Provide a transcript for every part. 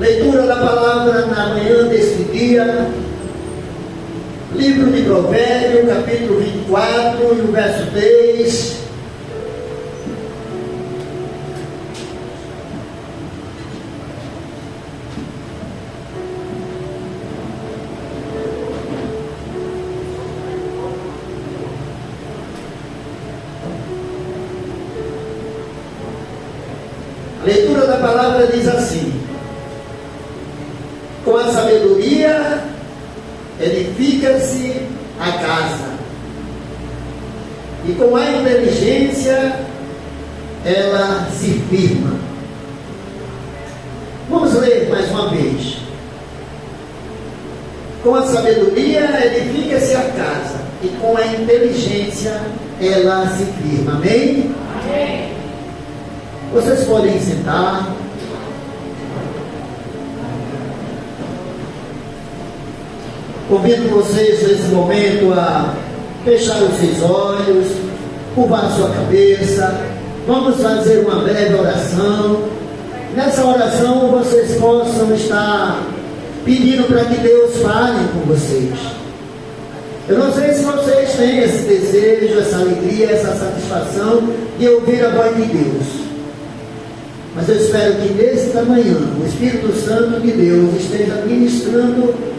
Leitura da palavra na manhã deste dia, livro de Provérbios, capítulo 24, e o verso 3. A leitura da palavra diz assim: com a sabedoria edifica-se a casa, e com a inteligência ela se firma. Vamos ler mais uma vez. Com a sabedoria edifica-se a casa, e com a inteligência ela se firma. Amém? Amém. Vocês podem sentar. Convido vocês nesse momento a fechar os seus olhos, curvar a sua cabeça. Vamos fazer uma breve oração. Nessa oração vocês possam estar pedindo para que Deus fale com vocês. Eu não sei se vocês têm esse desejo, essa alegria, essa satisfação de ouvir a voz de Deus. Mas eu espero que nesta manhã o Espírito Santo de Deus esteja ministrando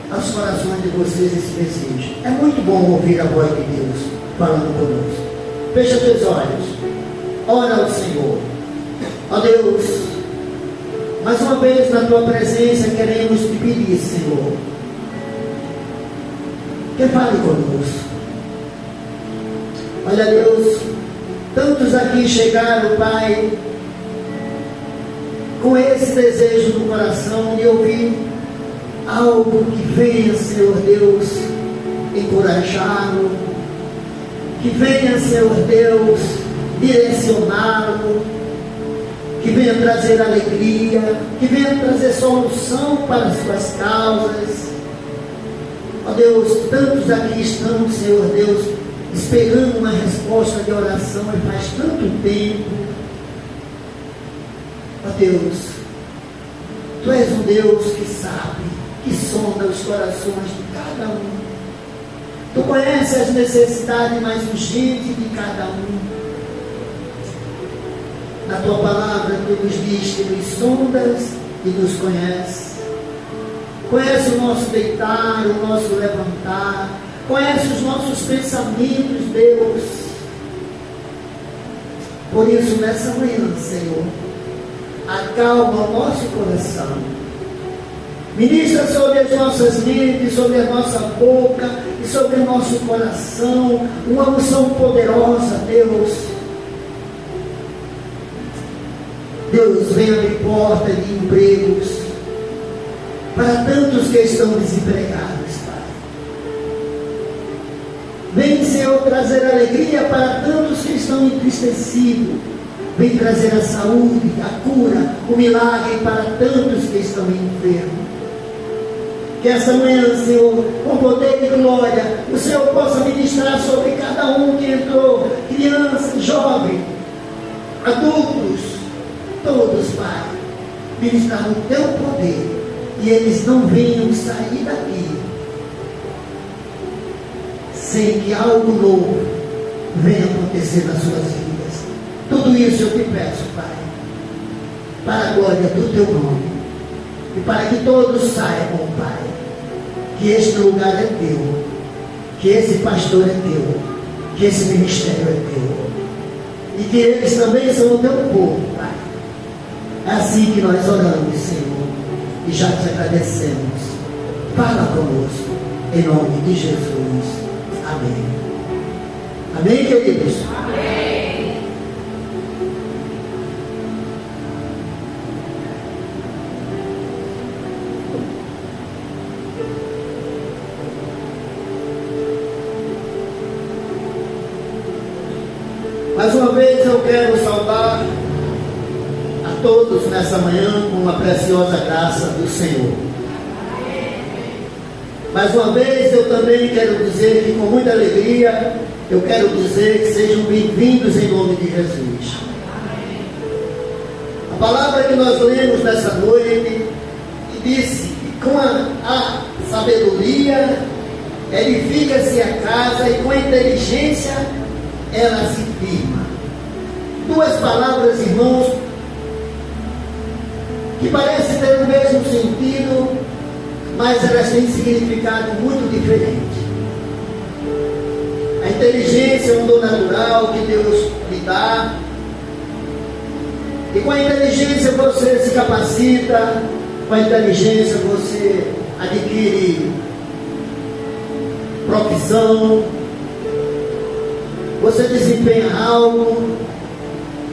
aos corações de vocês esse desejo. É muito bom ouvir a voz de Deus falando conosco. Fecha teus olhos. Ora ao Senhor. Ó Deus, mais uma vez na tua presença queremos te pedir, Senhor, que fale conosco. Olha, Deus, tantos aqui chegaram, Pai, com esse desejo no coração de ouvir algo que venha, Senhor Deus, encorajá-lo, que venha, Senhor Deus, direcioná-lo, que venha trazer alegria, que venha trazer solução para as suas causas. Ó Deus, tantos aqui estão, Senhor Deus, esperando uma resposta de oração e faz tanto tempo. Ó Deus, Tu és um Deus que sabe, que sonda os corações de cada um. Tu conheces as necessidades mais urgentes de cada um. Na Tua palavra Tu nos diz que nos sondas e nos conheces. Conhece o nosso deitar, o nosso levantar. Conhece os nossos pensamentos, Deus. Por isso, nessa manhã, Senhor, acalma o nosso coração. Ministra sobre as nossas mentes, sobre a nossa boca e sobre o nosso coração uma unção poderosa, Deus. Deus, vem abrir porta de empregos para tantos que estão desempregados, Pai. Vem, Senhor, trazer alegria para tantos que estão entristecidos. Vem trazer a saúde, a cura, o milagre para tantos que estão enfermos. Que essa manhã, Senhor, com poder e glória, o Senhor possa ministrar sobre cada um que entrou, criança, jovem, adultos, todos, Pai, ministrar o Teu poder, e eles não venham sair daqui sem que algo novo venha acontecer nas suas vidas. Tudo isso eu te peço, Pai, para a glória do Teu nome, e para que todos saibam, Pai, que este lugar é Teu, que esse pastor é Teu, que esse ministério é Teu, e que eles também são o Teu povo, Pai. É assim que nós oramos, Senhor, e já te agradecemos. Fala conosco, em nome de Jesus. Amém. Amém, queridos? Amém. Mais uma vez eu quero saudar a todos nessa manhã com a preciosa graça do Senhor. Mais uma vez eu também quero dizer que com muita alegria eu quero dizer que sejam bem-vindos em nome de Jesus. A palavra que nós lemos nessa noite disse que com a sabedoria edifica-se a casa e com a inteligência ela se firma. Duas palavras, irmãos, que parecem ter o mesmo sentido, mas elas têm significado muito diferente. A inteligência é um dom natural que Deus lhe dá, e com a inteligência você se capacita, com a inteligência você adquire profissão, você desempenha algo,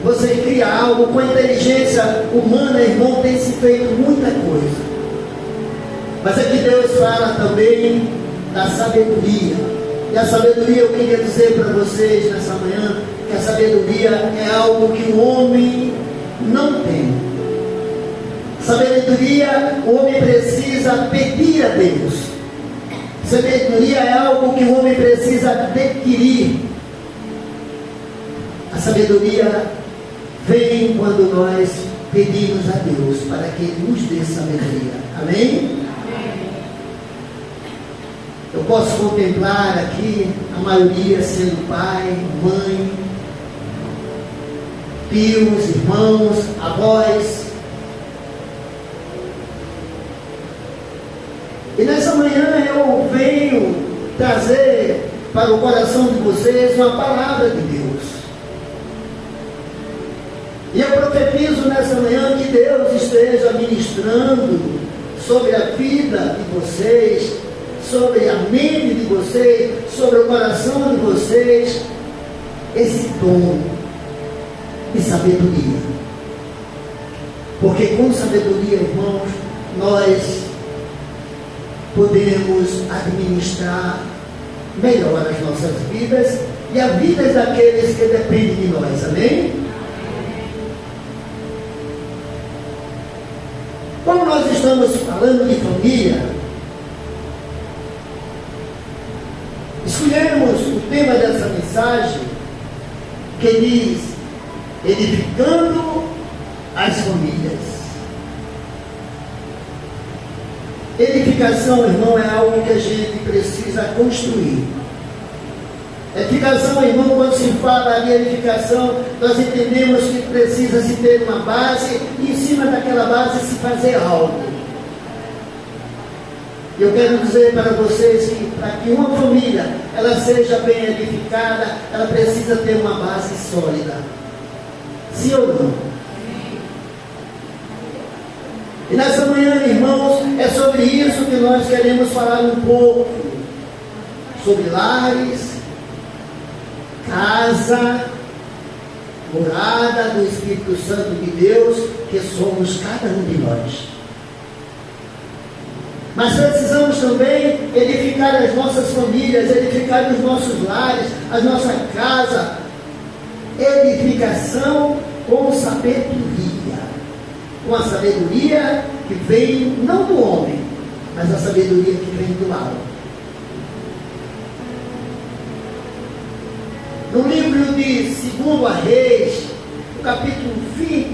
você cria algo. Com a inteligência humana, irmão, tem se feito muita coisa. Mas aqui Deus fala também da sabedoria. E a sabedoria, eu queria dizer para vocês nessa manhã, que a sabedoria é algo que o homem não tem. Sabedoria, o homem precisa pedir a Deus. Sabedoria é algo que o homem precisa adquirir. A sabedoria vem quando nós pedimos a Deus para que Ele nos dê sabedoria. Amém? Eu posso contemplar aqui a maioria sendo pai, mãe, tios, irmãos, avós. E nessa manhã eu venho trazer para o coração de vocês uma palavra de Deus. E eu profetizo nessa manhã que Deus esteja ministrando sobre a vida de vocês, sobre a mente de vocês, sobre o coração de vocês, esse dom de sabedoria. Porque com sabedoria, irmãos, nós podemos administrar melhor as nossas vidas e a vida daqueles que dependem de nós. Amém? Como nós estamos falando de família, escolhemos o tema dessa mensagem que diz: edificando as famílias. Edificação, irmão, é algo que a gente precisa construir. Edificação, irmão, quando se fala de edificação, nós entendemos que precisa se ter uma base e em cima daquela base se fazer algo. E eu quero dizer para vocês que para que uma família ela seja bem edificada, ela precisa ter uma base sólida. Sim ou não? E nessa manhã, irmãos, é sobre isso que nós queremos falar um pouco. Sobre lares, casa, morada do Espírito Santo de Deus, que somos cada um de nós. Mas precisamos também edificar as nossas famílias, edificar os nossos lares, a nossa casa. Edificação com sabedoria. Com a sabedoria que vem não do homem, mas a sabedoria que vem do alto. No livro de 2 Reis, no capítulo 20,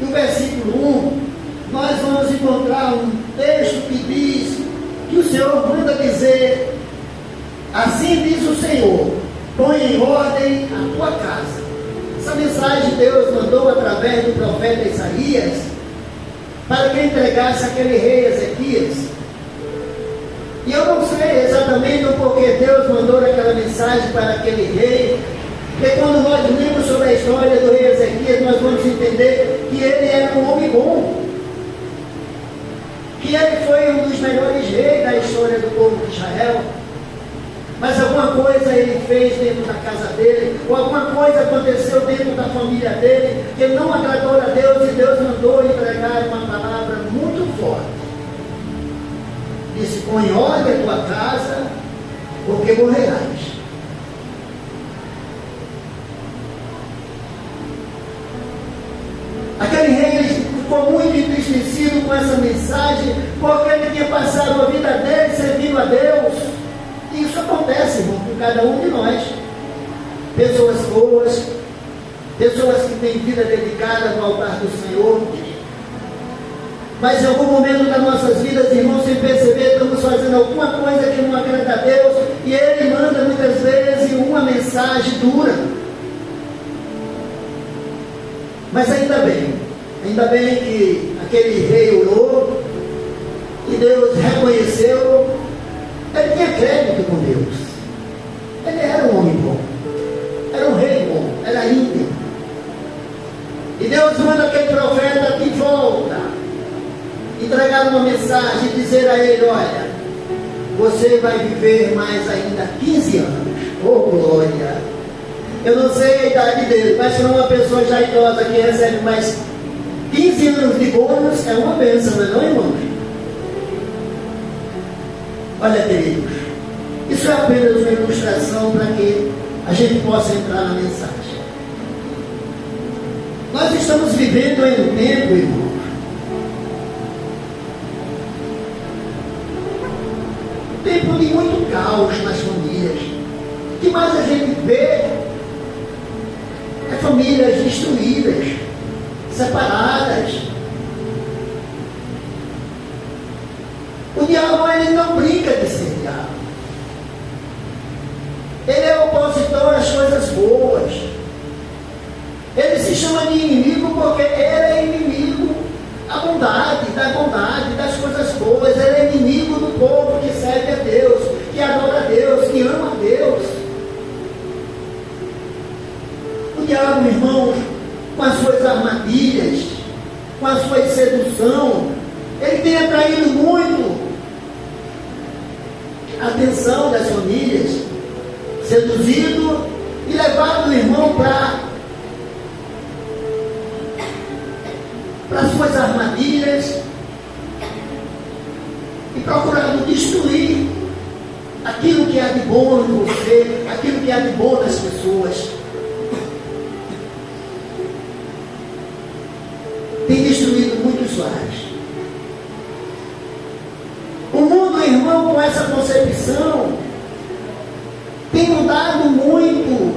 no versículo 1, nós vamos encontrar um texto que diz que o Senhor manda dizer: assim diz o Senhor, põe em ordem a tua casa. Essa mensagem Deus mandou através do profeta Isaías para que entregasse aquele rei Ezequias. E eu não sei exatamente o porquê Deus mandou aquela mensagem para aquele rei, porque quando nós lemos sobre a história do rei Ezequias, nós vamos entender que ele era um homem bom, que ele foi um dos melhores reis da história do povo de Israel. Mas alguma coisa ele fez dentro da casa dele, ou alguma coisa aconteceu dentro da família dele, que não agradou a Deus, e Deus mandou entregar uma palavra muito forte. Disse: põe em ordem a tua casa, porque morrerás. Aquele rei ficou muito entristecido com essa mensagem, porque ele tinha passado a vida dele servindo a Deus. Isso acontece, irmão, com cada um de nós. Pessoas boas, pessoas que têm vida dedicada no altar do Senhor, mas em algum momento das nossas vidas, irmãos, sem perceber, estamos fazendo alguma coisa que não agrada a Deus, e Ele manda muitas vezes uma mensagem dura. Mas ainda bem que aquele rei orou, e Deus reconheceu. Ele tinha crédito com Deus, ele era um homem bom, era um rei bom, era íntegro. E Deus manda aquele profeta de volta, entregar uma mensagem e dizer a ele: olha, você vai viver mais ainda 15 anos. Oh glória! Eu não sei a idade dele, mas para uma pessoa já idosa que recebe mais 15 anos de bônus, é uma bênção, não é, irmão? Olha, queridos, isso é apenas uma ilustração para que a gente possa entrar na mensagem. Nós estamos vivendo em um tempo, irmão, tempo de muito caos nas famílias. O que mais a gente vê é famílias destruídas, separadas. O diabo, ele não brinca de ser diabo. Ele é opositor às coisas boas. Ele se chama de inimigo porque ele é inimigo da bondade, das coisas boas. Ele é inimigo do povo que serve a Deus, que adora a Deus, que ama a Deus. O diabo, irmãos, com as suas armadilhas, com a sua sedução, ele tem atraído muito a atenção das famílias, seduzido e levado o irmão para suas armadilhas e procurando destruir aquilo que há de bom em você, aquilo que há de bom nas pessoas. Tem destruído muitos lares. O mundo, irmão, com essa concepção, tem mudado muito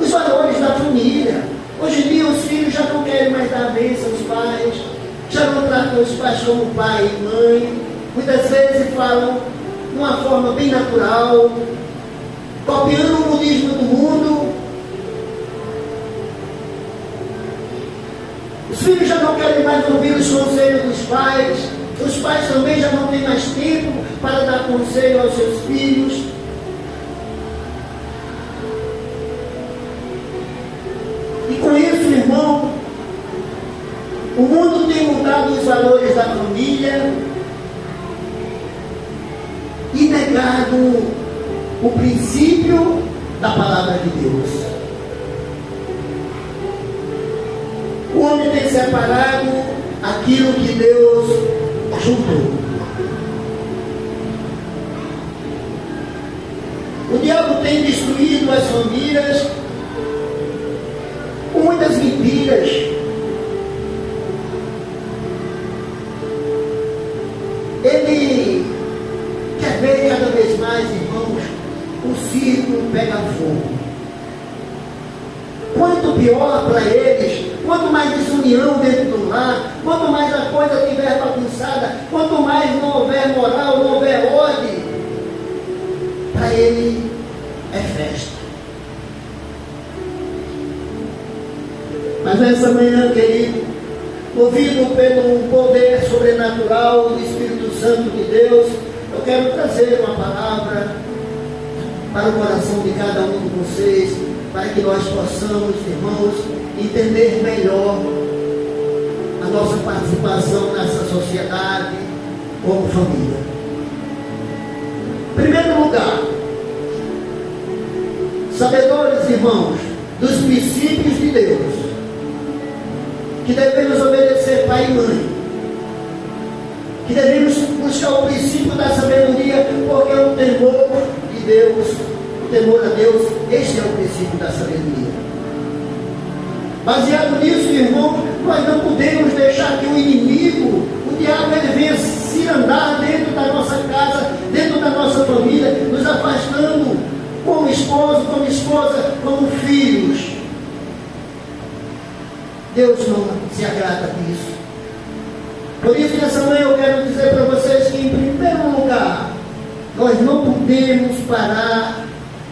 os valores da família. Hoje em dia os filhos já não querem mais dar bênção aos pais, já não tratam os pais como pai e mãe, muitas vezes falam de uma forma bem natural, copiando o modismo do mundo. Os filhos já não querem mais ouvir os conselhos dos pais também já não têm mais tempo para dar conselho aos seus filhos. E com isso, irmão, o mundo tem mudado os valores da família e negado o princípio da palavra de Deus. O homem tem separado aquilo que Deus juntou. O diabo tem destruído as famílias com muitas mentiras. Ele quer ver cada vez mais, irmãos, o circo pega fogo. Quanto pior para eles, quanto mais desunião dentro do lar, quanto mais a coisa estiver bagunçada, quanto mais não houver moral, não houver ordem, para ele é festa. Mas nessa manhã, querido, movido pelo poder sobrenatural do Espírito Santo de Deus, eu quero trazer uma palavra para o coração de cada um de vocês, para que nós possamos, irmãos, entender melhor a nossa participação nessa sociedade como família. Em primeiro lugar, sabedores, irmãos, dos princípios de Deus, que devemos obedecer pai e mãe, que devemos buscar o princípio da sabedoria, porque o temor de Deus, o temor a Deus, este é o princípio da sabedoria. Baseado nisso, irmão, nós não podemos deixar que o inimigo, o diabo, ele venha se andar dentro da nossa casa, dentro da nossa família, nos afastando como esposo, como esposa, como filhos. Deus não se agrada disso. Por isso, nessa manhã eu quero dizer para vocês que, em primeiro lugar, nós não podemos parar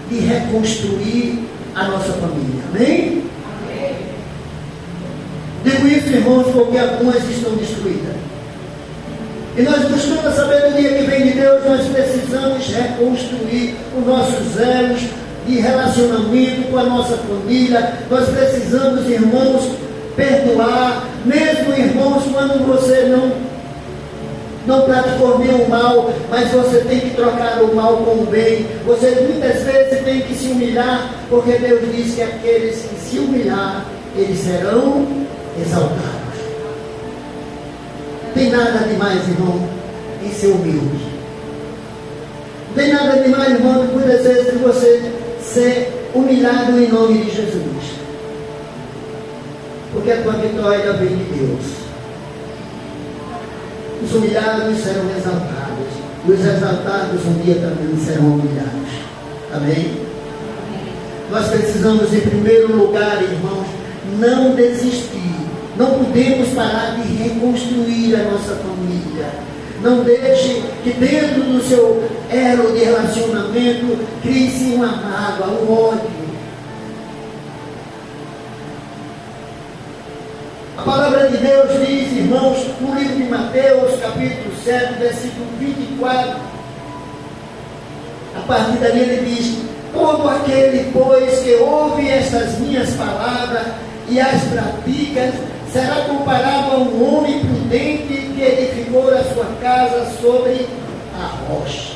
de reconstruir a nossa família. Amém? Amém. Digo isso, irmãos, porque algumas estão destruídas. E nós, buscando a sabedoria que vem de Deus, nós precisamos reconstruir os nossos elos de relacionamento com a nossa família. Nós precisamos, irmãos, perdoar, mesmo, irmãos, quando você não praticou nenhum mal, mas você tem que trocar o mal com o bem. Você muitas vezes tem que se humilhar, porque Deus diz que aqueles que se humilhar, eles serão exaltados. Não tem nada demais, irmão, em ser humilde. Não tem nada demais, irmão, muitas vezes de você ser humilhado em nome de Jesus. Porque a tua vitória vem de Deus. Os humilhados serão exaltados. E os exaltados um dia também serão humilhados. Amém? Nós precisamos, em primeiro lugar, irmãos, não desistir. Não podemos parar de reconstruir a nossa família. Não deixe que dentro do seu elo de relacionamento crie-se uma mágoa, um ódio. A palavra de Deus diz, irmãos, no livro de Mateus, capítulo 7, versículo 24, a partir dali ele diz: todo aquele, pois, que ouve estas minhas palavras e as pratica, será comparado a um homem prudente que edificou a sua casa sobre a rocha.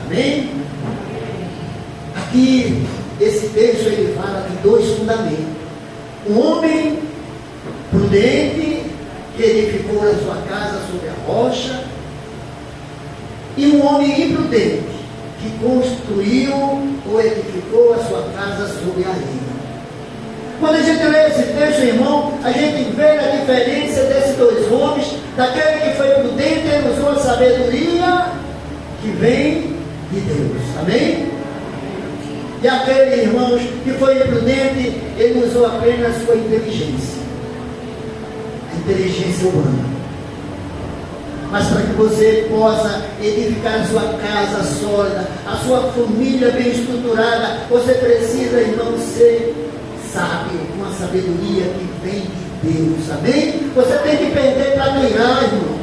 Amém? Aqui, esse texto, ele fala de dois fundamentos. Um homem prudente que edificou a sua casa sobre a rocha, e um homem imprudente que construiu ou edificou a sua casa sobre a areia. Quando a gente lê esse texto, irmão, a gente vê a diferença desses dois homens. Daquele que foi prudente, ele usou a sabedoria que vem de Deus. Amém? E aquele, irmãos, que foi imprudente, ele usou apenas sua inteligência. Inteligência humana. Mas para que você possa edificar a sua casa sólida, a sua família bem estruturada, você precisa, irmão, ser sábio, com a sabedoria que vem de Deus. Amém? Você tem que perder para ganhar, irmão.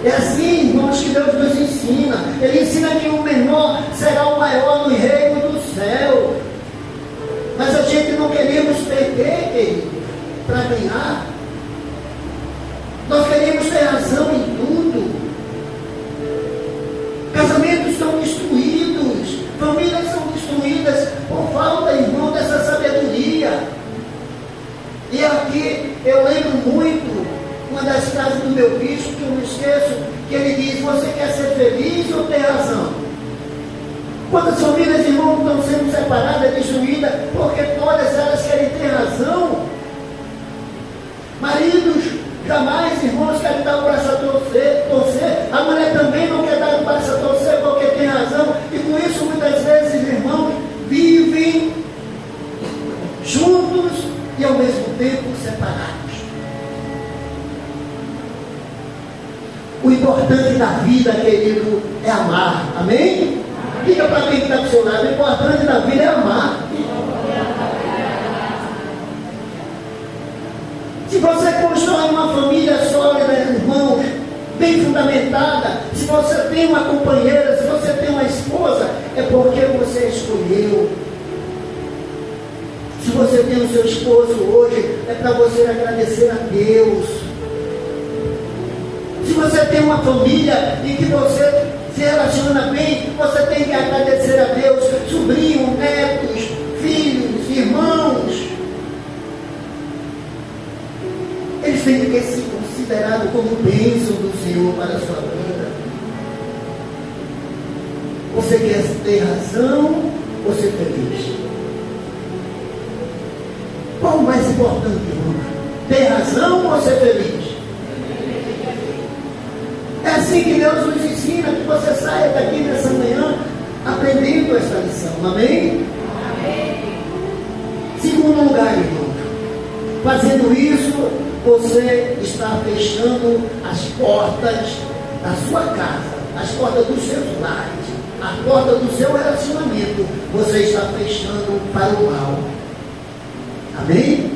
É assim, irmãos, que Deus nos ensina. Ele ensina que o menor será o maior no reino do céu. Mas a gente não queremos perder, querido, para ganhar. Nós queremos ter razão em tudo. Casamentos são destruídos, famílias são destruídas por falta, irmão, dessa sabedoria. E aqui eu lembro muito uma das frases do meu bispo, que eu não esqueço, que ele diz: você quer ser feliz ou ter razão? Quantas famílias, irmão, estão sendo separadas, destruídas, porque todas elas querem ter razão? Maridos jamais, irmãos, querem dar o braço a torcer. A mulher também não quer dar o braço a torcer porque tem razão. E com isso, muitas vezes, irmãos, vivem juntos e ao mesmo tempo separados. O importante da vida, querido, é amar. Amém? Diga para quem está do seu lado: o importante da vida é amar. Se você constrói uma família sólida, irmão, bem fundamentada, se você tem uma companheira, se você tem uma esposa, é porque você escolheu. Se você tem o seu esposo hoje, é para você agradecer a Deus. Se você tem uma família em que você se relaciona bem, você tem que agradecer a Deus. Sobrinhos, netos, filhos, irmãos, eles têm que ser considerados como bênção do Senhor para a sua vida. Você quer ter razão ou ser feliz? Qual o mais importante, irmão? Ter razão ou ser feliz? É assim que Deus nos ensina, que você saia daqui nessa manhã aprendendo essa lição. Amém? Segundo lugar, irmão, fazendo isso, você está fechando as portas da sua casa, as portas dos seus lares, a porta do seu relacionamento. Você está fechando para o mal. Amém?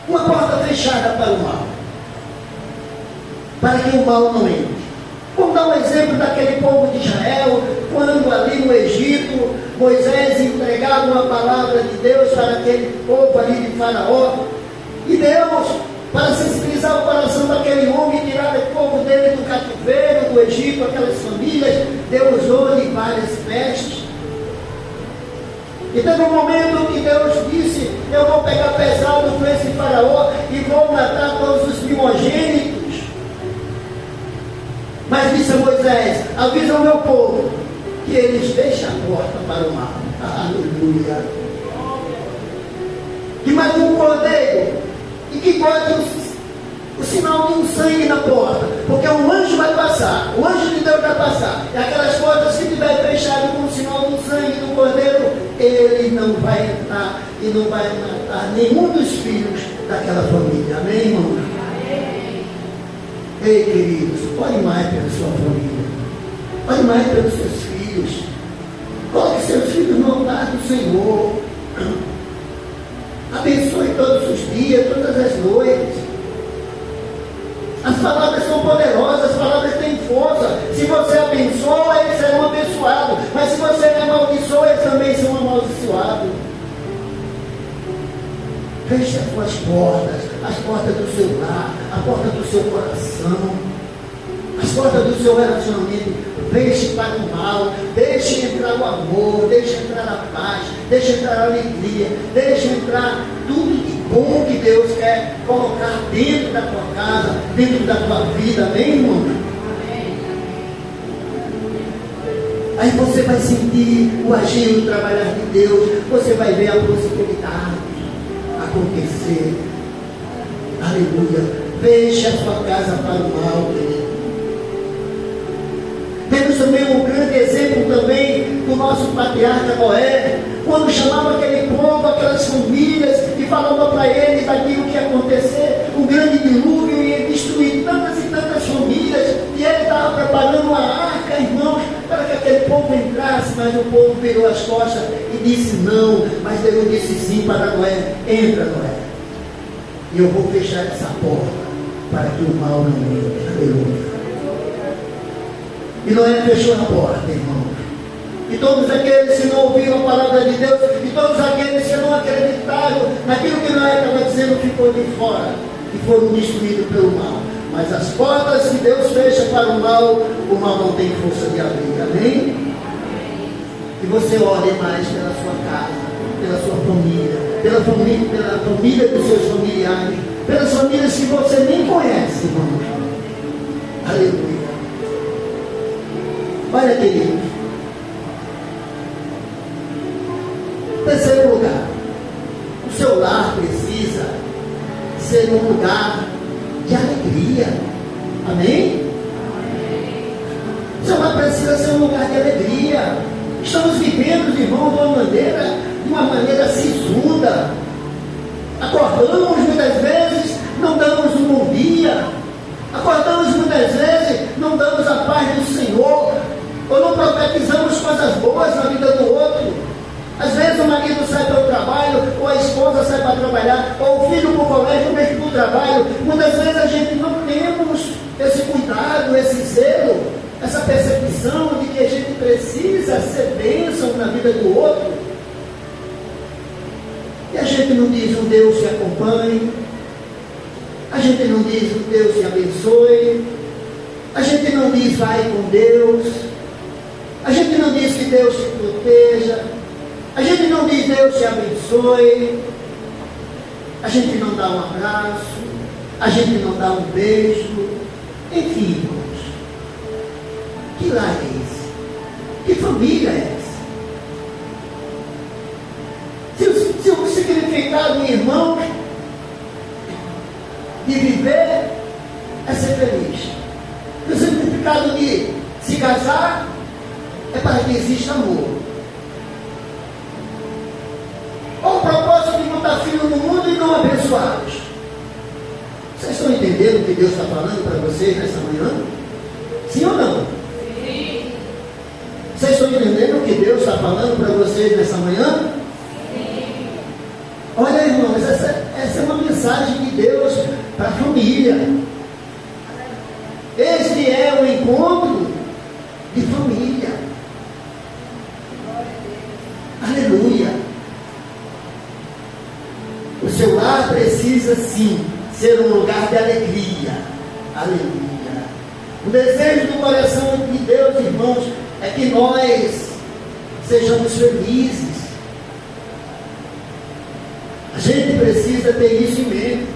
Uma porta fechada para o mal, para que o mal não entre. Vamos dar um exemplo daquele povo de Israel, quando ali no Egito, Moisés entregava uma palavra de Deus para aquele povo ali de Faraó, e Deus, para sensibilizar o coração daquele homem, tirar o povo dele do cativeiro, do Egito, aquelas famílias, Deus usou de várias pestes. E teve um momento que Deus disse: eu vou pegar pesado com esse Faraó e vou matar todos os primogênitos. Mas disse a Moisés: avisa o meu povo que eles deixem a porta para o mal. Aleluia. Que mais um cordeiro e que bote o sinal de um sangue na porta, porque um anjo vai passar, o anjo de Deus vai passar, e aquelas portas que tiver fechadas com o sinal do sangue do cordeiro, ele não vai entrar e não vai matar nenhum dos filhos daquela família. Amém, irmão? Ei, queridos, ore mais pela sua família, ore mais pelos seus filhos, coloque seus filhos no altar do Senhor, abençoe todos os dias, todas as noites. As palavras são poderosas, as palavras têm força. Se você abençoa, eles serão abençoados, mas se você amaldiçoa, eles também são amaldiçoados. Feche as suas portas, as portas do seu lar, a porta do seu coração, as portas do seu relacionamento. Feche para o mal, deixe entrar o amor, deixe entrar a paz, deixe entrar a alegria, deixe entrar tudo de bom que Deus quer colocar dentro da tua casa, dentro da tua vida. Amém, irmão? Aí você vai sentir o agir, o trabalhar de Deus, você vai ver a possibilidade acontecer. Aleluia. Feche a sua casa para o mal, querido. Temos também um grande exemplo também do nosso patriarca Noé, quando chamava aquele povo, aquelas famílias, e falava para eles daquilo que ia acontecer, um grande dilúvio ia destruir tantas e tantas famílias, e ele estava preparando uma arca, irmãos, para que aquele povo entrasse, mas o povo virou as costas e disse não, mas Deus disse sim para Noé: entra, Noé, e eu vou fechar essa porta para que o mal não entre. Aleluia. E Noé fechou a porta, irmãos. E todos aqueles que não ouviram a palavra de Deus, e todos aqueles que não acreditaram naquilo que Noé estava dizendo, ficou de fora e foram destruídos pelo mal. Mas as portas que Deus fecha para o mal não tem força de abrir. Amém? E você ore mais pela sua casa, pela sua família, pela família dos seus familiares, pelas famílias que você nem conhece, irmãos. Aleluia. Olha, queridos. Terceiro lugar, o seu lar precisa ser um lugar de alegria. Amém? O seu lar precisa ser um lugar de alegria. Estamos vivendo, irmãos, de uma maneira sisuda. Acordamos muitas vezes, não damos um bom dia. Acordamos muitas vezes, não damos a paz do Senhor, ou não profetizamos coisas boas na vida do outro. Às vezes o marido sai para o trabalho, ou a esposa sai para trabalhar, ou o filho para o colégio, ou mesmo para o trabalho. Muitas vezes a gente não temos esse cuidado, esse zelo, essa percepção de que a gente precisa ser bênção na vida do outro. E a gente não diz um Deus que acompanhe, a gente não diz um Deus que abençoe, a gente não diz vai com Deus, a gente não diz que Deus te proteja, a gente não diz Deus te abençoe, a gente não dá um abraço, a gente não dá um beijo. Enfim, irmãos, que lar é esse? Que família é essa? Se o significado, irmão, de viver é ser feliz, se o significado de se casar é para que exista amor. Qual o propósito de botar filho no mundo e não abençoá-los? Vocês estão entendendo o que Deus está falando para vocês nessa manhã? Sim ou não? Sim. Vocês estão entendendo o que Deus está falando para vocês nessa manhã? Sim. Olha, irmãos, essa é uma mensagem de Deus para a família. Este é o encontro de família. Aleluia. O seu lar precisa sim ser um lugar de alegria. Aleluia. O desejo do coração de Deus, irmãos, é que nós sejamos felizes. A gente precisa ter isso em mente.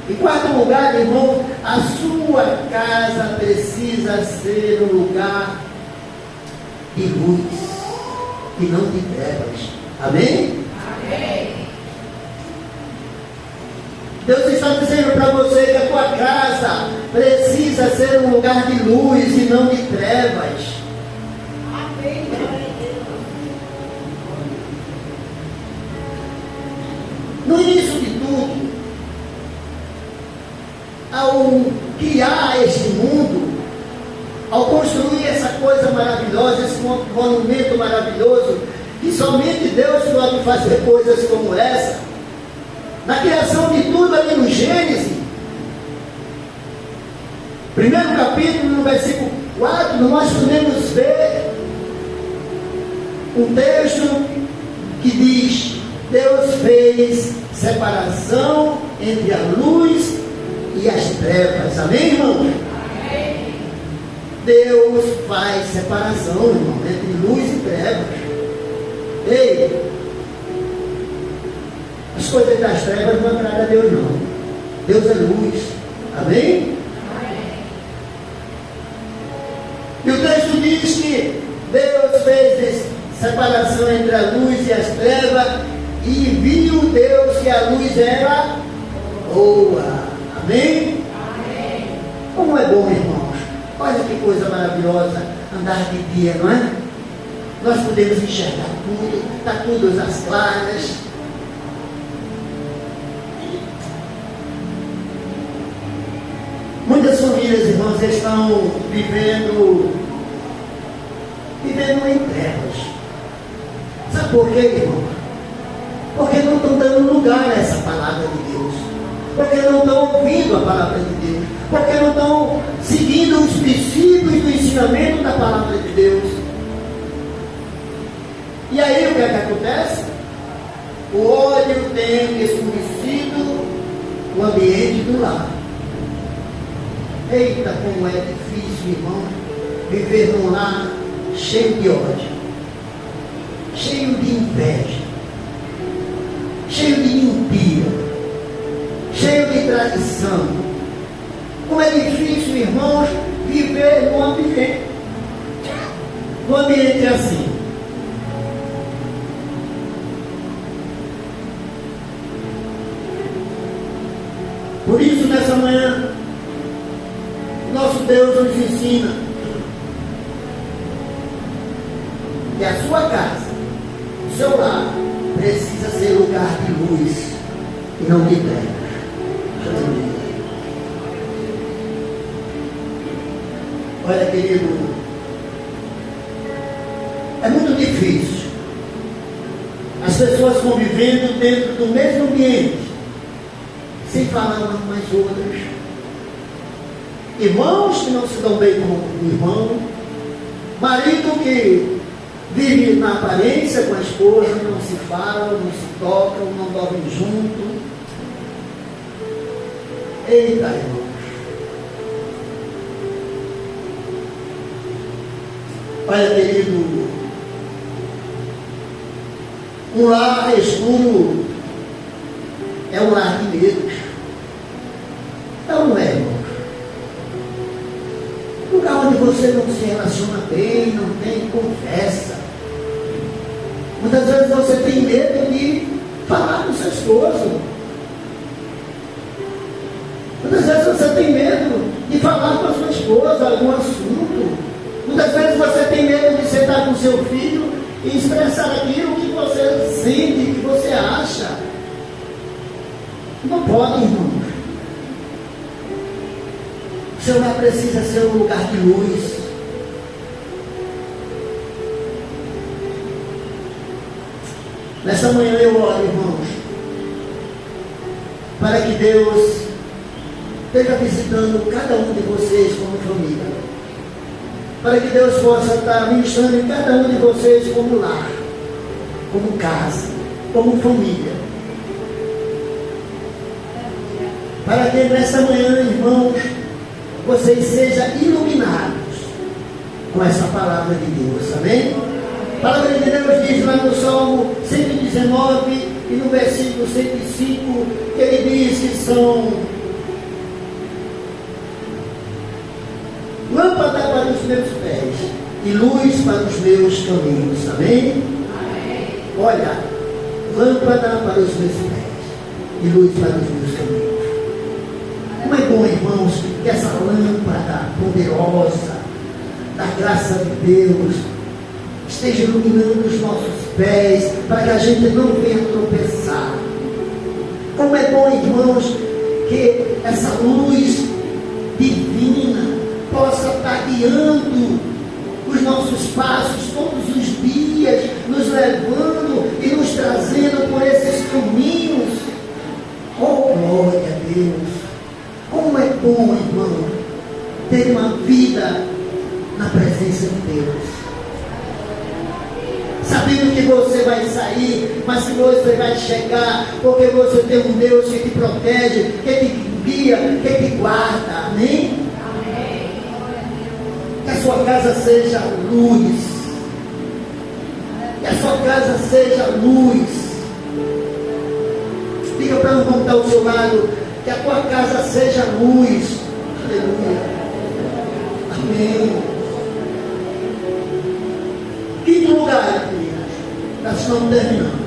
Em quarto lugar, irmão, a sua casa precisa ser um lugar de luz e não de trevas. Amém? Amém. Deus está dizendo para você que a tua casa precisa ser um lugar de luz e não de trevas. Amém. No início de tudo, ao criar este mundo, ao construir essa coisa maravilhosa, esse monumento maravilhoso, que somente Deus pode fazer coisas como essa, na criação de tudo ali no Gênesis, primeiro capítulo, no versículo 4, nós podemos ver um texto que diz: Deus fez separação entre a luz e as trevas. Amém, irmão? Amém. Deus faz separação, irmão, entre luz e trevas. Ei, as coisas das trevas não agradam a Deus, não. Deus é luz. Amém? Amém. E o texto diz que Deus fez separação entre a luz e as trevas, e viu Deus que a luz era boa. Amém? Amém. Como é bom, irmãos. Olha que coisa maravilhosa andar de dia, não é? Nós podemos enxergar tudo, está tudo às claras. Muitas famílias, irmãos, estão vivendo em trevas. Sabe por quê, irmão? Porque não estão dando lugar a essa palavra de Deus. Porque não estão ouvindo a palavra de Deus. Porque não estão seguindo os princípios do ensinamento da palavra de Deus. E aí o que é que acontece? O ódio tem escurecido o ambiente do lar. Eita, como é difícil, irmão, viver num lar cheio de ódio, cheio de inveja, cheio de mentira, cheio de traição. Como é difícil, irmãos, viver num ambiente assim. Por isso, nessa manhã, nosso Deus nos ensina que a sua casa, o seu lar, precisa ser lugar de luz e não de trevas. Olha, querido, é muito difícil as pessoas convivendo dentro do mesmo ambiente, sem falar umas com as outras. Irmãos que não se dão bem com o irmão, marido que vive na aparência com a esposa, não se falam, não se tocam, não dormem junto. Eita, irmãos. Olha, querido, um lar escuro é um lar de medos. Não é, irmão? Lugar onde você não se relaciona bem, não tem conversa. Muitas vezes você tem medo de falar com seu esposo. Muitas vezes você tem medo de falar com a sua esposa algum assunto. Muitas vezes você tem medo de sentar com seu filho e expressar aquilo que você sente, que você acha. Não pode, irmãos. O seu lar precisa ser um lugar de luz. Nessa manhã eu oro, irmãos, para que Deus esteja visitando cada um de vocês como família. Para que Deus possa estar ministrando em cada um de vocês como lar, como casa, como família. Para que nessa manhã, irmãos, vocês sejam iluminados com essa palavra de Deus, amém? A palavra de Deus diz lá no Salmo 119 e no versículo 105, que ele diz que são lâmpada para os meus pés e luz para os meus caminhos, amém? Olha, lâmpada para os meus pés e luz para os meus caminhos. Como é bom, irmãos, que essa lâmpada poderosa da graça de Deus esteja iluminando os nossos pés, para que a gente não venha tropeçar. Como é bom, irmãos, que essa luz divina possa estar guiando os nossos passos todos os dias, nos levando e nos trazendo por esses caminhos. Oh, glória a Deus! Como é bom, irmão, ter uma vida na presença de Deus. Sabendo que você vai sair, mas que você vai chegar, porque você tem um Deus que te protege, que te guia, que te guarda. Amém? Que a sua casa seja luz. Que a sua casa seja luz. Diga para não contar ao seu lado, que a tua casa seja luz. Aleluia. Amém. Quinto lugar, nós estamos terminando.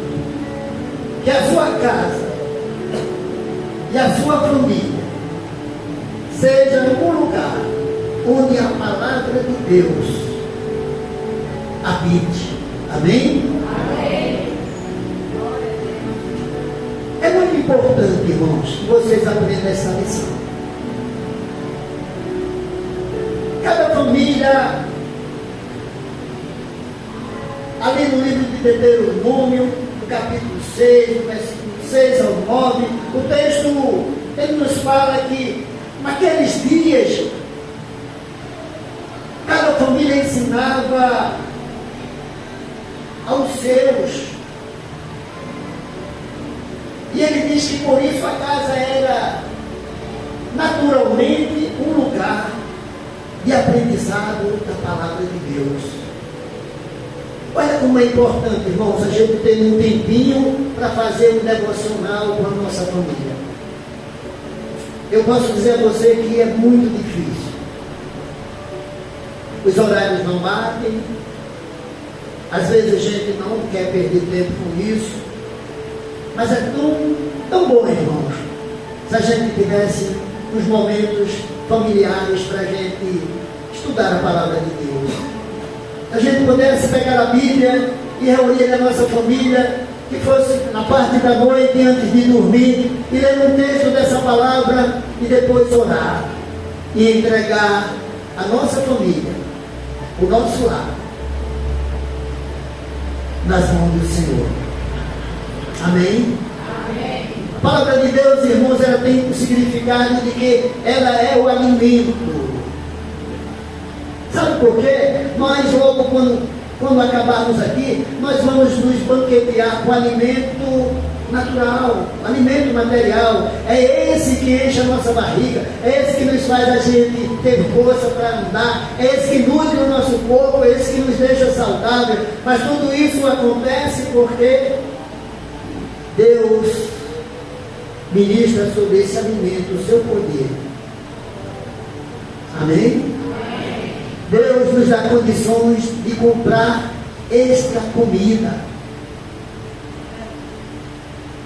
Que a sua casa e a sua família seja um lugar onde a palavra de Deus habite. Amém? Amém. É muito importante, irmãos, que vocês aprendam essa lição. Cada família, ali no livro de Deuteronômio, no capítulo 6, no versículo 6 ao 9, o texto, ele nos fala que naqueles dias, cada família ensinava aos seus. E ele diz que por isso a casa era naturalmente um lugar de aprendizado da palavra de Deus. Olha como é importante, irmãos, a gente ter um tempinho para fazer um devocional com a nossa família. Eu posso dizer a você que é muito difícil. Os horários não batem. Às vezes a gente não quer perder tempo com isso. Mas é tão bom, irmãos, se a gente tivesse uns momentos familiares para a gente estudar a palavra de Deus. A gente pudesse pegar a Bíblia e reunir a nossa família, que fosse na parte da noite antes de dormir, e ler um texto dessa palavra e depois orar e entregar a nossa família, o nosso lar, nas mãos do Senhor. Amém? Amém. A palavra de Deus, irmãos, ela tem o significado de que ela é o alimento. Sabe por quê? Nós logo quando acabarmos aqui, nós vamos nos banquetear com alimento natural, alimento material. É esse que enche a nossa barriga, é esse que nos faz a gente ter força para andar, é esse que nutre o nosso corpo, é esse que nos deixa saudável. Mas tudo isso acontece porque Deus ministra sobre esse alimento o seu poder. Amém? Deus nos dá condições de comprar esta comida.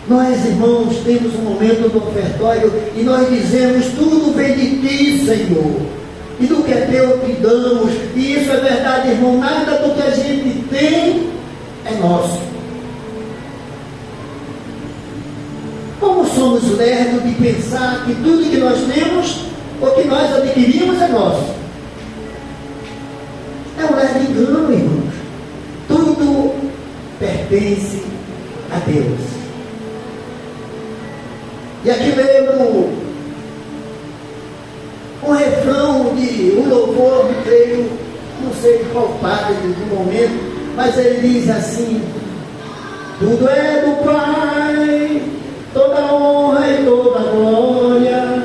Nós, irmãos, temos um momento do ofertório e nós dizemos: tudo vem de ti, Senhor, e do que é teu te damos. E isso é verdade, irmão. Nada do que a gente tem é nosso. Como somos lerdos de pensar que tudo que nós temos ou que nós adquirimos é nosso. É um lerdo engano, irmãos. Tudo pertence a Deus. E aqui lembro um refrão de um louvor, creio, não sei qual parte do momento, mas ele diz assim: tudo é do Pai, toda honra e toda glória,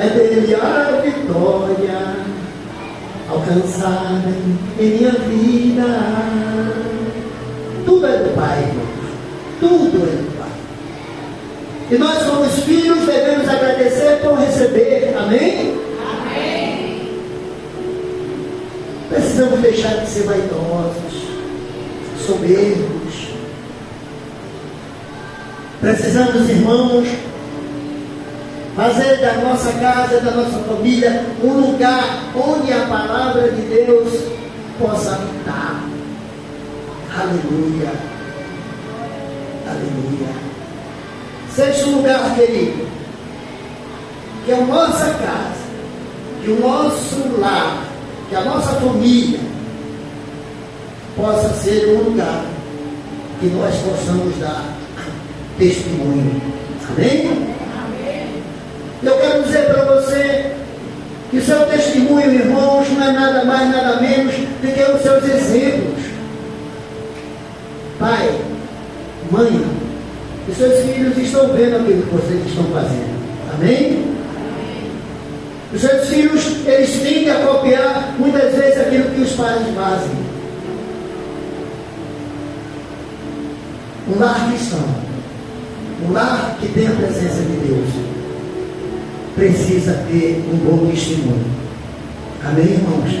é dele a vitória alcançada em minha vida. Tudo é do Pai, irmãos. Tudo é do Pai. E nós, como filhos, devemos agradecer por receber. Amém? Amém. Precisamos deixar de ser vaidosos, soberbos. Precisamos, irmãos, fazer da nossa casa, da nossa família, um lugar onde a palavra de Deus possa habitar. Aleluia. Aleluia. Seja um lugar, querido, que a nossa casa, que o nosso lar, que a nossa família possa ser um lugar que nós possamos dar testemunho. Amém? Amém. Eu quero dizer para você que o seu testemunho, irmãos, não é nada mais, nada menos do que os seus exemplos. Pai, mãe, os seus filhos estão vendo aquilo que vocês estão fazendo. Amém? Os seus filhos, eles tendem a copiar muitas vezes aquilo que os pais fazem. Um lar cristão, um lar que tem a presença de Deus, precisa ter um bom testemunho. Amém, irmãos?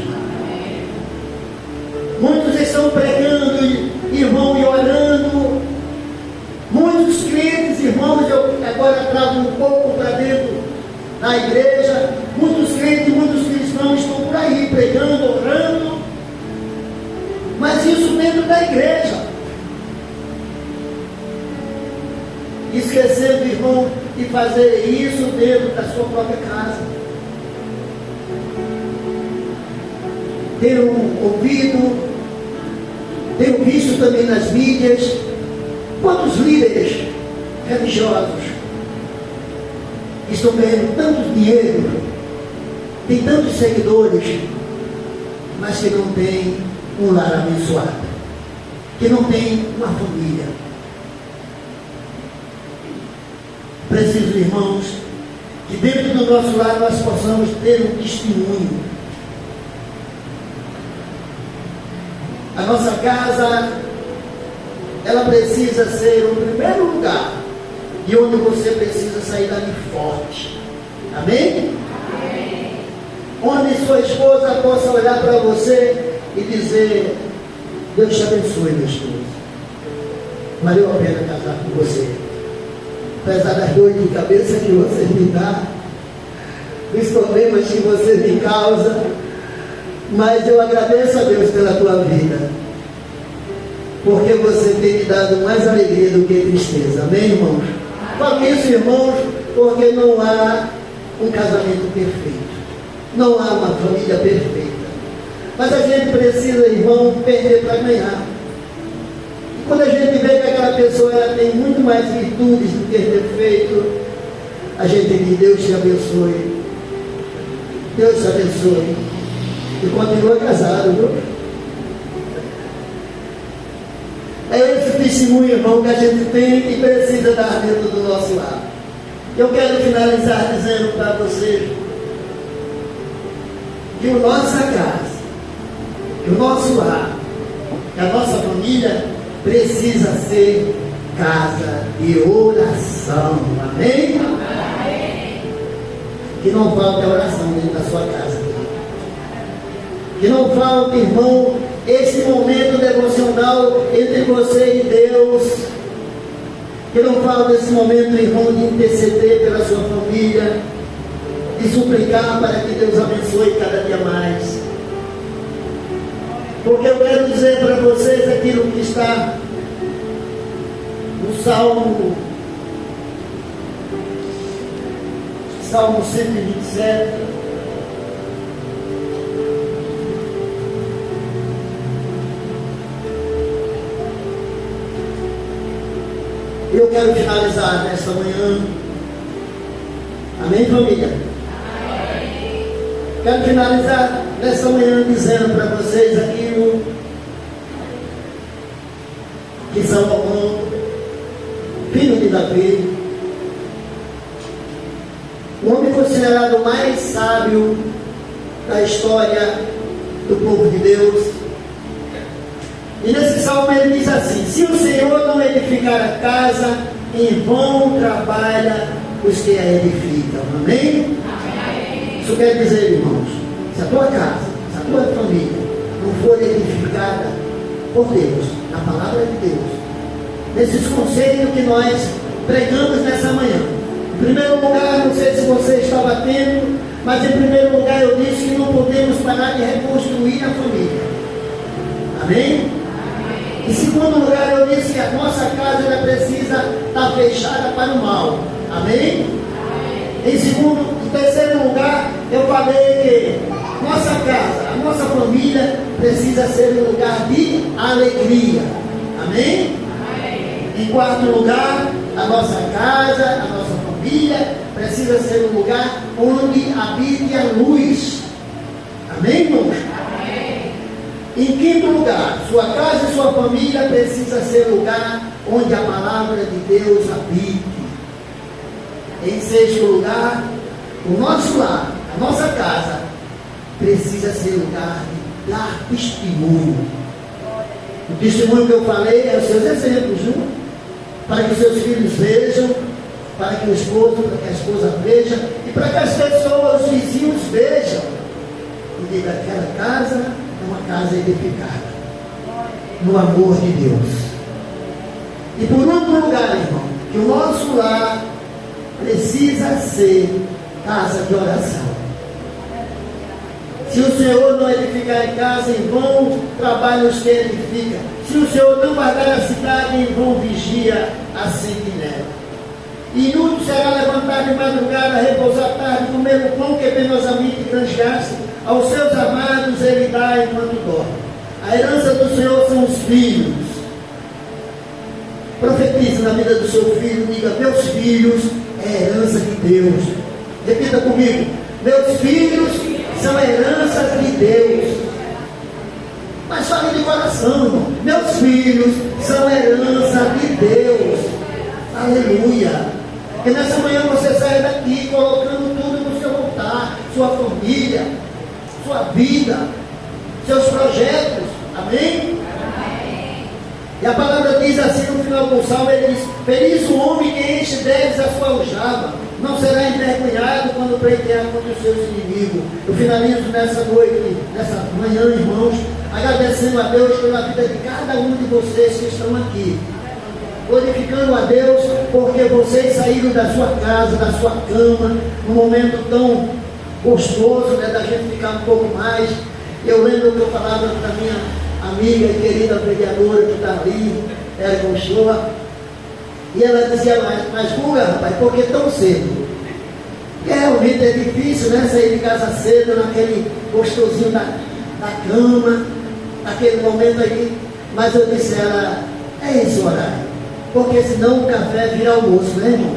Muitos estão pregando, irmão, e orando. Muitos crentes, irmãos, eu agora trago um pouco para dentro da igreja. Muitos crentes, muitos cristãos estão por aí pregando, orando, mas isso dentro da igreja, esquecendo, irmão, de fazer isso dentro da sua própria casa. Tenho ouvido, tenho visto também nas mídias quantos líderes religiosos estão ganhando tanto dinheiro, tem tantos seguidores, mas que não tem um lar abençoado, que não tem uma família. Preciso, irmãos, que dentro do nosso lar nós possamos ter um testemunho. A nossa casa, ela precisa ser o primeiro lugar de onde você precisa sair dali forte. Amém? Amém. Onde sua esposa possa olhar para você e dizer: Deus te abençoe, minha esposa. Valeu a pena casar com você. Apesar das dores de cabeça que você me dá, dos problemas que você me causa, mas eu agradeço a Deus pela tua vida, porque você tem me dado mais alegria do que tristeza. Amém, irmãos? Falo isso, irmãos, porque não há um casamento perfeito, não há uma família perfeita, mas a gente precisa, irmão, perder para ganhar. E quando a gente vê que aquela pessoa ela tem muito mais virtudes do que defeito, a gente diz: Deus te abençoe, Deus te abençoe, e continua casado, viu? É esse testemunho, irmão, que a gente tem e precisa dar dentro do nosso lar. Eu quero finalizar dizendo para você que a nossa casa, que o nosso lar, que a nossa família precisa ser casa de oração. Amém? Amém. Que não falte a oração dentro da sua casa. Que não falte, irmão, esse momento devocional entre você e Deus. Que não falta nesse momento, irmão, de interceder pela sua família, de suplicar para que Deus abençoe cada dia mais. Porque eu quero dizer para vocês aquilo que está no Salmo 127. Eu quero finalizar nesta manhã. Amém, família? Amém. Quero finalizar nesta manhã dizendo para vocês aquilo que Salomão, filho de Davi, o homem considerado o mais sábio da história do povo de Deus. E nesse salmo ele diz assim: se o Senhor não edificar a casa, em vão trabalha os que a edificam. Amém? Amém. Isso quer dizer, irmãos, se a tua casa, se a tua família não for edificada por Deus, na palavra de Deus, nesses conselhos que nós pregamos nessa manhã. Em primeiro lugar, não sei se você estava atento, mas em primeiro lugar eu disse que não podemos parar de reconstruir a família. Amém? Em segundo lugar, eu disse que a nossa casa ela precisa estar fechada para o mal. Amém? Em terceiro lugar, eu falei que nossa casa, a nossa família precisa ser um lugar de alegria. Amém? Em quarto lugar, a nossa casa, a nossa família precisa ser um lugar onde habite a luz. Amém, irmãos? Em quinto lugar, sua casa e sua família precisa ser lugar onde a palavra de Deus habite. Em sexto lugar, o nosso lar, a nossa casa, precisa ser lugar de dar testemunho. O testemunho que eu falei é os seus exemplos, viu? Para que seus filhos vejam, para que o esposo, para que a esposa veja, e para que as pessoas, os vizinhos vejam. E diga, aquela casa é uma casa edificada no amor de Deus. E por último lugar, irmão, que o nosso lar precisa ser casa de oração. Se o Senhor não edificar em casa, em vão trabalham os que edificam. Se o Senhor não guardar a cidade, em vão vigia a sentinela. Inútil será levantar de madrugada, repousar tarde, comer o pão que penosamente transgaste. Aos seus amados ele dá enquanto dorme. A herança do Senhor são os filhos. Profetize na vida do seu filho, diga, meus filhos é a herança de Deus. Repita comigo, meus filhos são heranças de Deus. Mas fale de coração, irmão. Meus filhos são herança de Deus. Aleluia. Que nessa manhã você saia daqui colocando tudo no seu altar, sua família, sua vida, seus projetos. Amém? Amém? E a palavra diz assim no final do salmo, ele diz, feliz o homem que enche deles a sua aljava, não será envergonhado quando pleitear contra os seus inimigos. Eu finalizo nessa noite, nessa manhã, irmãos, agradecendo a Deus pela vida de cada um de vocês que estão aqui. Glorificando a Deus porque vocês saíram da sua casa, da sua cama, num momento tão gostoso, né, da gente ficar um pouco mais. Eu lembro que eu falava para minha amiga e querida vereadora que está ali, Érica Uchoa, e ela dizia, mas Guga, rapaz, por que tão cedo? Porque realmente é difícil, né, sair de casa cedo, naquele gostosinho da cama, naquele momento aí. Mas eu disse a ela, é esse horário, porque senão o café vira almoço, né, irmão?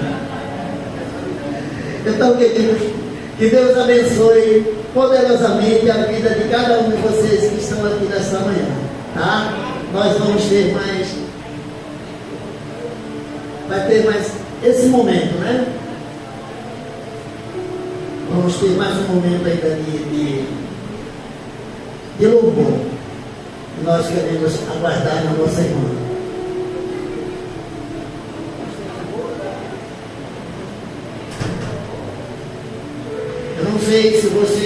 Então, queridos, que Deus abençoe poderosamente a vida de cada um de vocês que estão aqui nesta manhã, tá? Nós vamos ter mais, vai ter mais esse momento, né? Vamos ter mais um momento ainda de louvor. Nós queremos aguardar na nossa irmã. Eu não sei se você